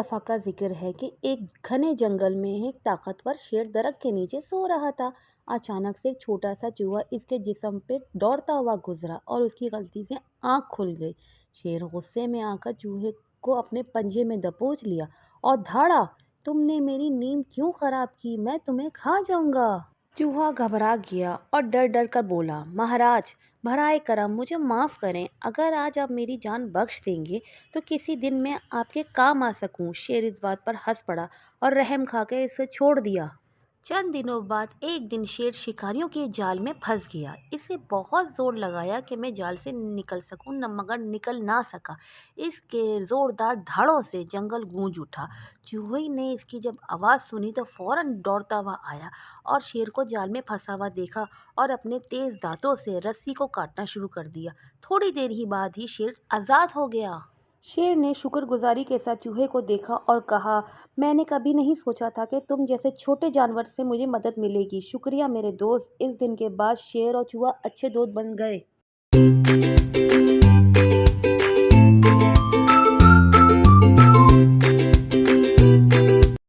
دفعہ کا ذکر ہے کہ ایک گھنے جنگل میں ایک طاقتور شیر درخت کے نیچے سو رہا تھا۔ اچانک سے ایک چھوٹا سا چوہا اس کے جسم پہ دوڑتا ہوا گزرا اور اس کی غلطی سے آنکھ کھل گئی۔ شیر غصے میں آ کر چوہے کو اپنے پنجے میں دبوچ لیا اور دھاڑا، تم نے میری نیند کیوں خراب کی، میں تمہیں کھا جاؤں گا۔ چوہا گھبرا گیا اور ڈر ڈر کر بولا، مہاراج براہ کرم مجھے معاف کریں، اگر آج آپ میری جان بخش دیں گے تو کسی دن میں آپ کے کام آ سکوں۔ شیر اس بات پر ہنس پڑا اور رحم کھا کے اسے چھوڑ دیا۔ چند دنوں بعد ایک دن شیر شکاریوں کے جال میں پھنس گیا۔ اسے بہت زور لگایا کہ میں جال سے نکل سکوں مگر نکل نہ سکا۔ اس کے زوردار دھاڑوں سے جنگل گونج اٹھا۔ چوہے نے اس کی جب آواز سنی تو فوراً دوڑتا ہوا آیا اور شیر کو جال میں پھنسا ہوا دیکھا اور اپنے تیز دانتوں سے رسی کو کاٹنا شروع کر دیا۔ تھوڑی دیر ہی بعد ہی شیر آزاد ہو گیا۔ شیر نے شکر گزاری کے ساتھ چوہے کو دیکھا اور کہا، میں نے کبھی نہیں سوچا تھا کہ تم جیسے چھوٹے جانور سے مجھے مدد ملے گی۔ شکریہ میرے دوست۔ اس دن کے بعد شیر اور چوہا اچھے دوست بن گئے۔